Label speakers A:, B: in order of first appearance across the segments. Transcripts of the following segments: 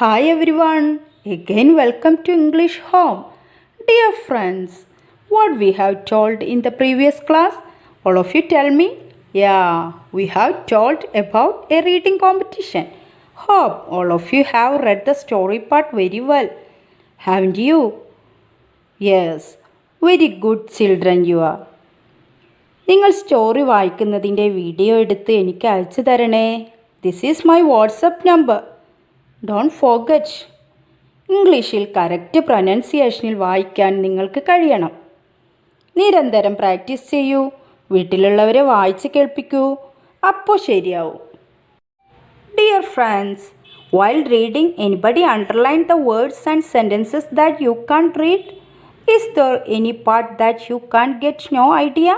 A: Hi everyone, again welcome to English Home. Dear friends, what we have told in the previous class? All of you tell me. Yeah, we have told about a reading competition. Hope all of you have read the story part very well. Haven't you? Yes, very good children you are. നിങ്ങൾ story വായിക്കുന്നതിൻ്റെ video എടുത്ത് എനിക്ക് അയച്ചു തരണേ. This is my WhatsApp number. Don't forget. ഇംഗ്ലീഷിൽ correct പ്രൊനൗൺസിയേഷനിൽ വായിക്കാൻ നിങ്ങൾക്ക് കഴിയണം. നിരന്തരം പ്രാക്ടീസ് ചെയ്യൂ. വീട്ടിലുള്ളവരെ വായിച്ച് കേൾപ്പിക്കൂ. അപ്പോൾ ശരിയാവും. Dear friends, while reading, anybody underline the words and sentences that you can't read? Is there any part that you can't get no idea?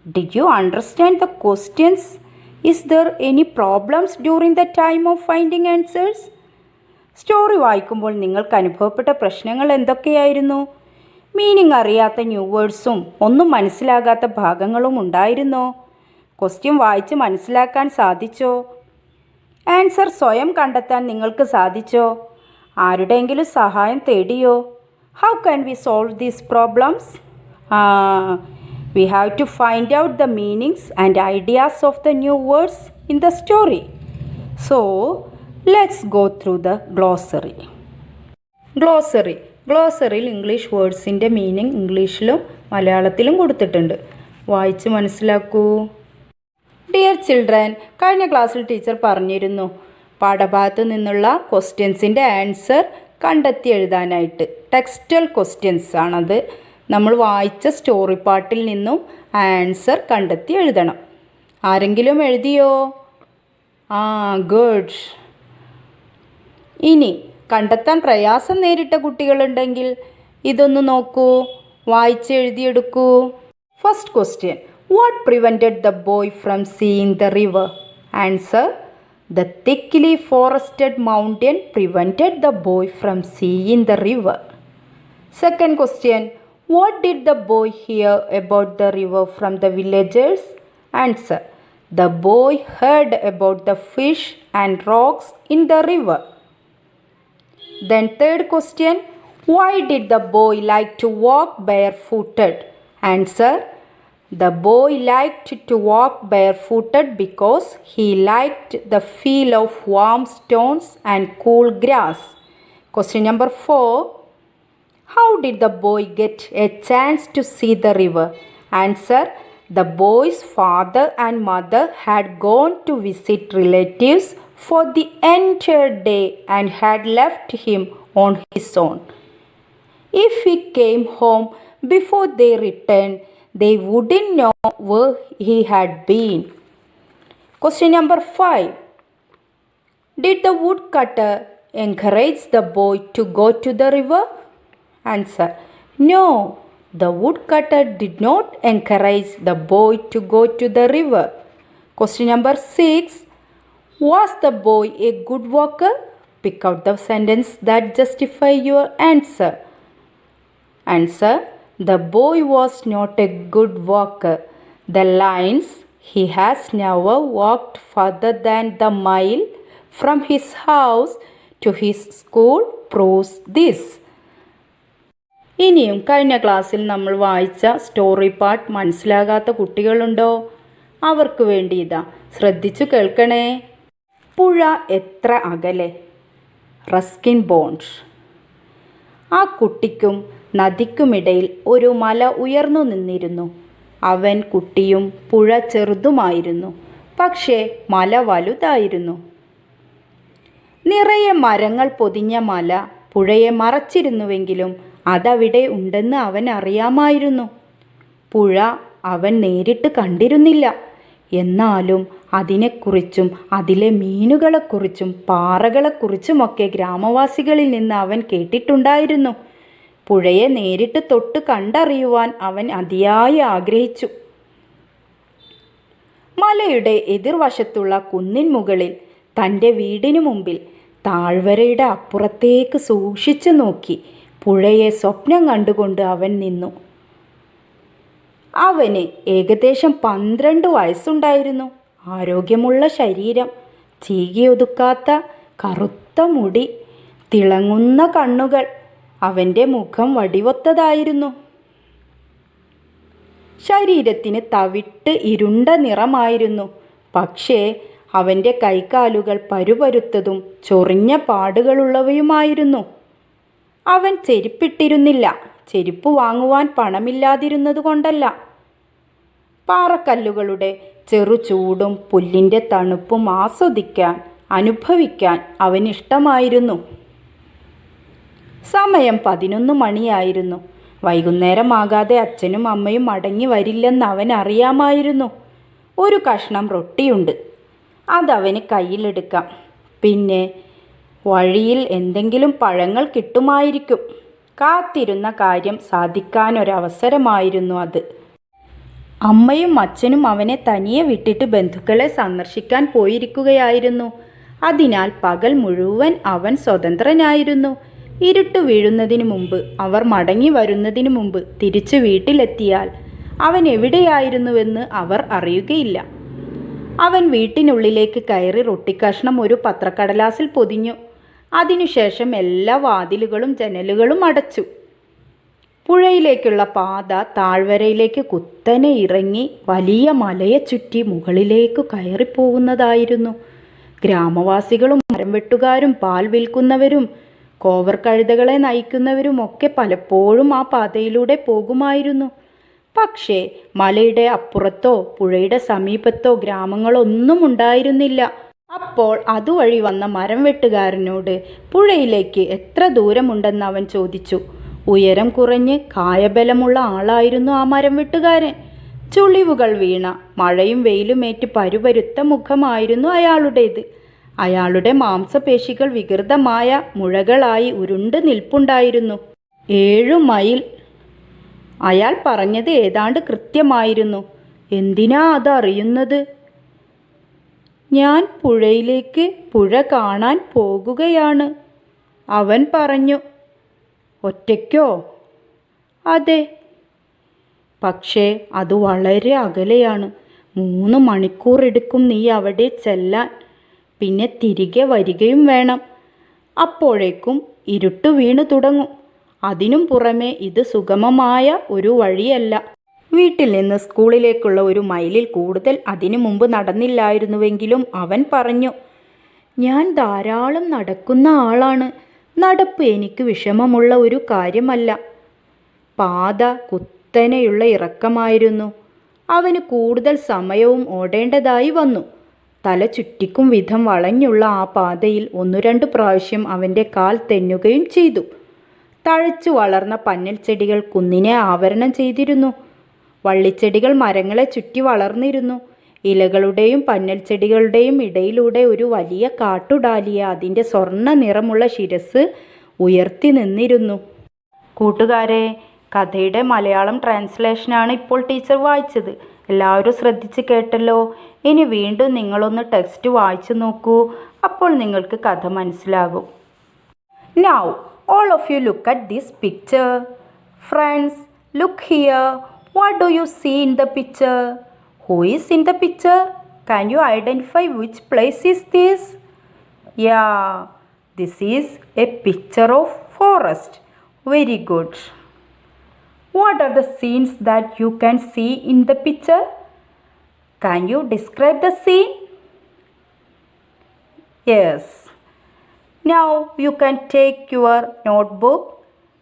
A: Did you understand the questions? Is there any problems during the time of finding answers? Story വായിക്കുമ്പോൾ നിങ്ങൾക്ക് അനുഭവപ്പെട്ട പ്രശ്നങ്ങൾ എന്തൊക്കെയായിരുന്നു? Meaning അറിയാത്ത new വേർഡ്സും ഒന്നും മനസ്സിലാകാത്ത ഭാഗങ്ങളും ഉണ്ടായിരുന്നോ? ക്വസ്റ്റ്യൻ വായിച്ച് മനസ്സിലാക്കാൻ സാധിച്ചോ? ആൻസർ സ്വയം കണ്ടെത്താൻ നിങ്ങൾക്ക് സാധിച്ചോ? ആരുടെയെങ്കിലും സഹായം തേടിയോ? How can we solve these problems? We have to find out the meanings and ideas of the new words in the story. So, let's go through the glossary. ഗ്ലോസറിയിൽ ഇംഗ്ലീഷ് വേർഡ്സിൻ്റെ മീനിങ് ഇംഗ്ലീഷിലും മലയാളത്തിലും കൊടുത്തിട്ടുണ്ട്. വായിച്ച് മനസ്സിലാക്കൂ. ഡിയർ ചിൽഡ്രൻ, കഴിഞ്ഞ ക്ലാസ്സിൽ teacher പറഞ്ഞിരുന്നു പാഠഭാഗത്ത് നിന്നുള്ള ക്വസ്റ്റ്യൻസിൻ്റെ ആൻസർ കണ്ടെത്തി എഴുതാനായിട്ട്. ടെക്സ്റ്റൽ ക്വസ്റ്റ്യൻസ് ആണത്. നമ്മൾ വായിച്ച സ്റ്റോറി പാർട്ടിൽ നിന്നും ആൻസർ കണ്ടെത്തി എഴുതണം. ആരെങ്കിലും എഴുതിയോ? ഗുഡ്. ഇനി കണ്ടെത്താൻ പ്രയാസം നേരിട്ട കുട്ടികളുണ്ടെങ്കിൽ ഇതൊന്ന് നോക്കൂ, വായിച്ച് എഴുതിയെടുക്കൂ. First question, what prevented the boy from seeing the river? Answer, the thickly forested mountain prevented the boy from seeing the river. Second question, what did the boy hear about the river from the villagers? Answer, the boy heard about the fish and rocks in the river. Then third question, why did the boy like to walk barefooted? Answer, the boy liked to walk barefooted because he liked the feel of warm stones and cool grass. Question number 4, how did the boy get a chance to see the river? Answer, the boy's father and mother had gone to visit relatives for the entire day and had left him on his own. If he came home before they returned, they wouldn't know where he had been. Question number 5, did the woodcutter encourage the boy to go to the river? Answer, no, the woodcutter did not encourage the boy to go to the river. Question number 6, was the boy a good walker? Pick out the sentence that justify your answer. Answer, the boy was not a good walker. The lines, he has never walked further than the mile from his house to his school proves this. ഇനിയും കഴിഞ്ഞ ക്ലാസ്സിൽ നമ്മൾ വായിച്ച story part മനസ്സിലാകാത്ത കുട്ടികളുണ്ടോ? അവർക്ക് വേണ്ടി ഇതാ, ശ്രദ്ധിച്ചു കേൾക്കണേ. പുഴ എത്ര അകലെ? Ruskin bond. ആ കുട്ടിക്കും നദിക്കുമിടയിൽ ഒരു മല ഉയർന്നു നിന്നിരുന്നു. അവൻ കുട്ടിയും പുഴ ചെറുതുമായിരുന്നു, പക്ഷേ മല വലുതായിരുന്നു. നിറയെ മരങ്ങൾ പൊതിഞ്ഞ മല പുഴയെ മറച്ചിരുന്നുവെങ്കിലും അതവിടെ ഉണ്ടെന്ന് അവൻ അറിയാമായിരുന്നു. പുഴ അവൻ നേരിട്ട് കണ്ടിരുന്നില്ല. എന്നാലും അതിനെക്കുറിച്ചും അതിലെ മീനുകളെക്കുറിച്ചും പാറകളെക്കുറിച്ചുമൊക്കെ ഗ്രാമവാസികളിൽ നിന്ന് അവൻ കേട്ടിട്ടുണ്ടായിരുന്നു. പുഴയെ നേരിട്ട് തൊട്ട് കണ്ടറിയുവാൻ അവൻ അതിയായി ആഗ്രഹിച്ചു. മലയുടെ എതിർവശത്തുള്ള കുന്നിൻ മുകളിൽ തൻ്റെ വീടിനു മുമ്പിൽ താഴ്വരയുടെ അപ്പുറത്തേക്ക് സൂക്ഷിച്ചു നോക്കി പുഴയെ സ്വപ്നം കണ്ടുകൊണ്ട് അവൻ നിന്നു. അവന് ഏകദേശം 12 വയസ്സുണ്ടായിരുന്നു. ആരോഗ്യമുള്ള ശരീരം, ചീകിയൊതുക്കാത്ത കറുത്ത മുടി, തിളങ്ങുന്ന കണ്ണുകൾ. അവൻ്റെ മുഖം വടിവൊത്തതായിരുന്നു. ശരീരത്തിന് തവിട്ട് ഇരുണ്ട നിറമായിരുന്നു. പക്ഷേ അവൻ്റെ കൈകാലുകൾ പരുപരുത്തതും ചൊറിഞ്ഞ പാടുകളുള്ളവയുമായിരുന്നു. അവൻ ചെരുപ്പിട്ടിരുന്നില്ല. ചെരുപ്പ് വാങ്ങുവാൻ പണമില്ലാതിരുന്നതുകൊണ്ടല്ല. പാറക്കല്ലുകളുടെ ചെറുചൂടും പുല്ലിൻ്റെ തണുപ്പും ആസ്വദിക്കാൻ, അനുഭവിക്കാൻ അവനിഷ്ടമായിരുന്നു. സമയം 11 മണിയായിരുന്നു. വൈകുന്നേരമാകാതെ അച്ഛനും അമ്മയും മടങ്ങി വരില്ലെന്ന് അവൻ അറിയാമായിരുന്നു. ഒരു കഷ്ണം റൊട്ടിയുണ്ട്, അതവന് കയ്യിലെടുക്കാം. പിന്നെ വഴിയിൽ എന്തെങ്കിലും പഴങ്ങൾ കിട്ടുമായിരിക്കും. കാത്തിരുന്ന കാര്യം സാധിക്കാനൊരവസരമായിരുന്നു അത്. അമ്മയും അച്ഛനും അവനെ തനിയെ വിട്ടിട്ട് ബന്ധുക്കളെ സന്ദർശിക്കാൻ പോയിരിക്കുകയായിരുന്നു. അതിനാൽ പകൽ മുഴുവൻ അവൻ സ്വതന്ത്രനായിരുന്നു. ഇരുട്ട് വീഴുന്നതിന് മുമ്പ്, അവർ മടങ്ങി വരുന്നതിന് മുമ്പ് തിരിച്ചു വീട്ടിലെത്തിയാൽ അവൻ എവിടെയായിരുന്നുവെന്ന് അവർ അറിയുകയില്ല. അവൻ വീട്ടിനുള്ളിലേക്ക് കയറി റൊട്ടിക്കഷ്ണം ഒരു പത്രക്കടലാസിൽ പൊതിഞ്ഞു. അതിനുശേഷം എല്ലാ വാതിലുകളും ജനലുകളും അടച്ചു. പുഴയിലേക്കുള്ള പാത താഴ്വരയിലേക്ക് കുത്തനെ ഇറങ്ങി വലിയ മലയെ ചുറ്റി മുകളിലേക്ക് കയറിപ്പോകുന്നതായിരുന്നു. ഗ്രാമവാസികളും മരം വെട്ടുകാരും പാൽ വിൽക്കുന്നവരും കോവർ കഴുതകളെ നയിക്കുന്നവരും ഒക്കെ പലപ്പോഴും ആ പാതയിലൂടെ പോകുമായിരുന്നു. പക്ഷേ മലയുടെ അപ്പുറത്തോ പുഴയുടെ സമീപത്തോ ഗ്രാമങ്ങളൊന്നും ഉണ്ടായിരുന്നില്ല. അപ്പോൾ അതുവഴി വന്ന മരം വെട്ടുകാരനോട് പുഴയിലേക്ക് എത്ര ദൂരമുണ്ടെന്ന് അവൻ ചോദിച്ചു. ഉയരം കുറഞ്ഞ് കായബലമുള്ള ആളായിരുന്നു ആ മരം വെട്ടുകാരൻ. ചുളിവുകൾ വീണ മഴയും വെയിലുമേറ്റ് പരുപരുത്ത മുഖമായിരുന്നു അയാളുടേത്. അയാളുടെ മാംസപേശികൾ വികൃതമായ മുഴകളായി ഉരുണ്ട് നിൽപ്പുണ്ടായിരുന്നു. 7 മൈൽ. അയാൾ പറഞ്ഞത് ഏതാണ്ട് കൃത്യമായിരുന്നു. എന്തിനാ അതറിയുന്നത്? ഞാൻ പുഴയിലേക്ക് പുഴ കാണാൻ പോകുകയാണ്, അവൻ പറഞ്ഞു. ഒറ്റയ്ക്കോ? അതെ. പക്ഷേ അത് വളരെ അകലെയാണ്. 3 മണിക്കൂർ എടുക്കും നീ അവിടെ ചെല്ലാൻ. പിന്നെ തിരികെ വരികയും വേണം. അപ്പോഴേക്കും ഇരുട്ട് വീണു തുടങ്ങും. അതിനും പുറമെ ഇത് സുഗമമായ ഒരു വഴിയല്ല. വീട്ടിൽ നിന്ന് സ്കൂളിലേക്കുള്ള 1 മൈലിൽ കൂടുതൽ അതിനു മുമ്പ് നടന്നില്ലായിരുന്നുവെങ്കിലും അവൻ പറഞ്ഞു, ഞാൻ ധാരാളം നടക്കുന്ന ആളാണ്. നടപ്പ് എനിക്ക് വിഷമമുള്ള ഒരു കാര്യമല്ല. പാത കുത്തനെയുള്ള ഇറക്കമായിരുന്നു. അവന് കൂടുതൽ സമയവും ഓടേണ്ടതായി വന്നു. തല ചുറ്റിക്കും വിധം വളഞ്ഞുള്ള ആ പാതയിൽ 1-2 പ്രാവശ്യം അവൻ്റെ കാൽ തെന്നുകയും ചെയ്തു. തഴച്ചു വളർന്ന പന്നൽ ചെടികൾ കുന്നിനെ ആവരണം ചെയ്തിരുന്നു. വള്ളിച്ചെടികൾ മരങ്ങളെ ചുറ്റി വളർന്നിരുന്നു. ഇലകളുടെയും പന്നൽ ചെടികളുടെയും ഇടയിലൂടെ ഒരു വലിയ കാട്ടുഡാലിയ അതിൻ്റെ സ്വർണ്ണ നിറമുള്ള ശിരസ് ഉയർത്തി നിന്നിരുന്നു. കൂട്ടുകാരെ, കഥയുടെ മലയാളം ട്രാൻസ്ലേഷനാണ് ഇപ്പോൾ ടീച്ചർ വായിച്ചത്. എല്ലാവരും ശ്രദ്ധിച്ച് കേട്ടല്ലോ. ഇനി വീണ്ടും നിങ്ങളൊന്ന് ടെക്സ്റ്റ് വായിച്ചു നോക്കൂ. അപ്പോൾ നിങ്ങൾക്ക് കഥ മനസ്സിലാകും. Now, all of you look at this picture. Friends, look here. What do you see in the picture? Who is in the picture? Can you identify which place is this? Yeah, this is a picture of forest. Very good. What are the scenes that you can see in the picture? Can you describe the scene? Yes. Now you can take your notebook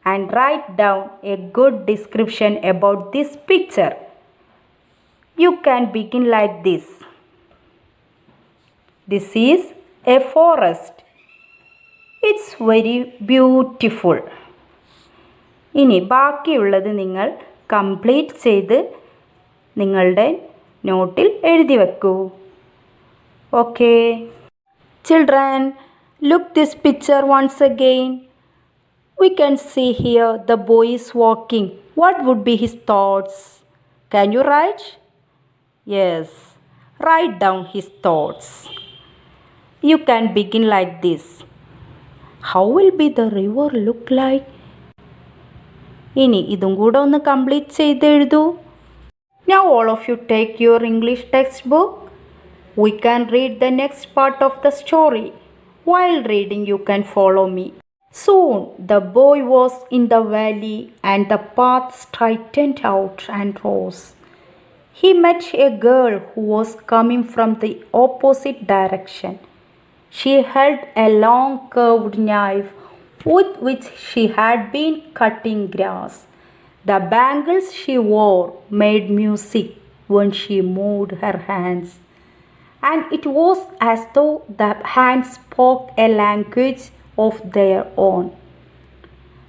A: and write down a good description about this picture. You can begin like this. This is a forest. It's very beautiful. ഇനി ബാക്കിയുള്ളത് നിങ്ങൾ complete ചെയ്ത് നിങ്ങളുടെ നോട്ടിൽ എഴുതി വെക്കൂ. Okay children, look this picture once again. We can see here the boy is walking. What would be his thoughts? Can you write? Yes, write down his thoughts. You can begin like this. How will be the river look like? ഇനി ഇതും കൂടെ ഒന്ന് complete ചെയ്ത് എഴുതൂ. Now all of you take your English textbook. We can read the next part of the story. While reading, you can follow me. Soon the boy was in the valley and the path straightened out and rose. He met a girl who was coming from the opposite direction. She held a long curved knife with which she had been cutting grass. The bangles she wore made music when she moved her hands, and it was as though the hands spoke a language of their own.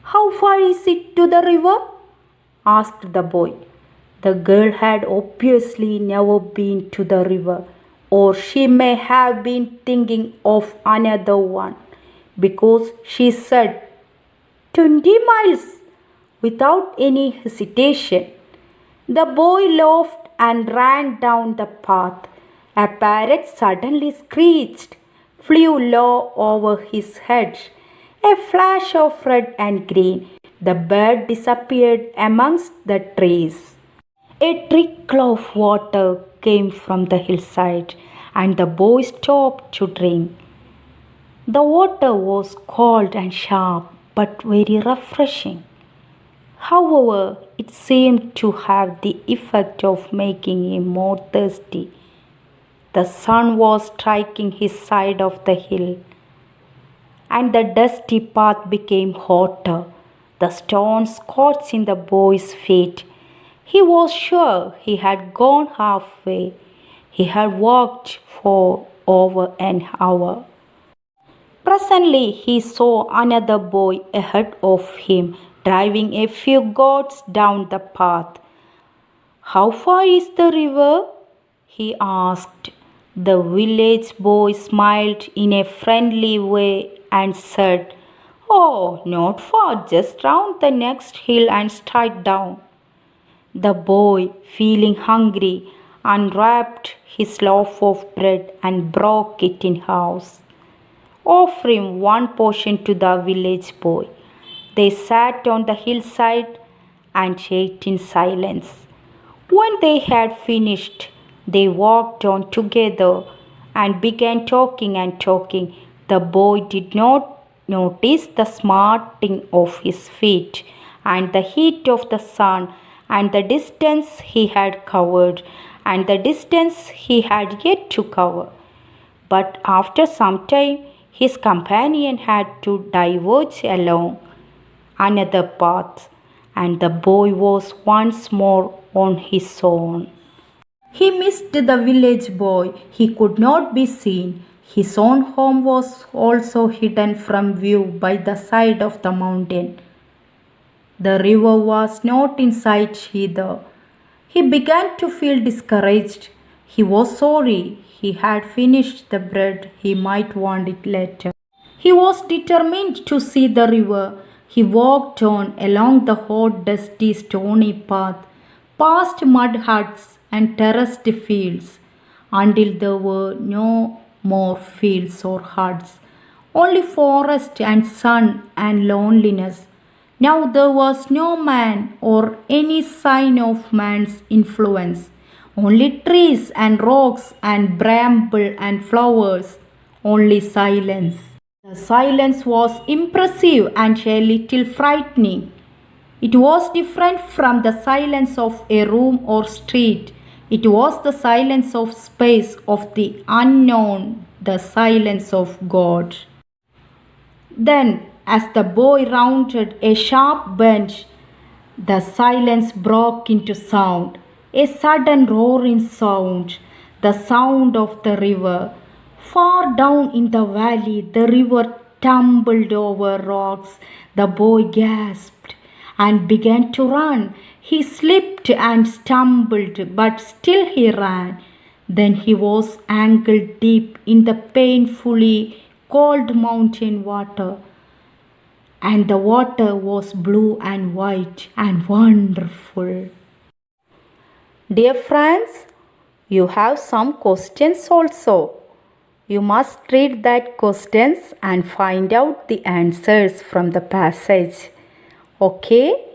A: How far is it to the river? Asked the boy. The girl had obviously never been to the river, or she may have been thinking of another one, because she said 20 miles without any hesitation. The boy laughed and ran down the path. A parrot suddenly screeched, flew low over his head. A flash of red and green. The bird disappeared amongst the trees. A trickle of water came from the hillside, and the boy stopped to drink. The water was cold and sharp, but very refreshing. However, it seemed to have the effect of making him more thirsty. The sun was striking his side of the hill, and the dusty path became hotter. The stones scorched in the boy's feet. He was sure he had gone halfway. He had walked for over an hour. Presently he saw another boy ahead of him, driving a few goats down the path. How far is the river? He asked. The village boy smiled in a friendly way and said, Oh, not far, just round the next hill and straight down. The boy, feeling hungry, unwrapped his loaf of bread and broke it in halves, offering one portion to the village boy. They sat on the hillside and ate in silence. When they had finished, they walked on together and began talking and talking. The boy did not notice the smarting of his feet and the heat of the sun and the distance he had covered and the distance he had yet to cover. But after some time, his companion had to diverge along another path, and the boy was once more on his own. He missed the village boy. He could not be seen. His own home was also hidden from view by the side of the mountain. The river was not in sight either. He began to feel discouraged. He was sorry he had finished the bread. He might want it later. He was determined to see the river. He walked on along the hot, dusty, stony path, past mud huts and terraced fields, until there were no more fields or huts, only forest and sun and loneliness. Now there was no man or any sign of man's influence, only trees and rocks and bramble and flowers, only silence. The silence was impressive and a little frightening. It was different from the silence of a room or street. It was the silence of space, of the unknown, the silence of God. Then, as the boy rounded a sharp bend, the silence broke into sound, a sudden roaring sound, the sound of the river. Far down in the valley, the river tumbled over rocks. The boy gasped and began to run. He slipped and stumbled, but still he ran. Then he was ankle deep in the painfully cold mountain water, and the water was blue and white and wonderful. Dear friends, you have some questions also. You must read that questions and find out the answers from the passage. Okay?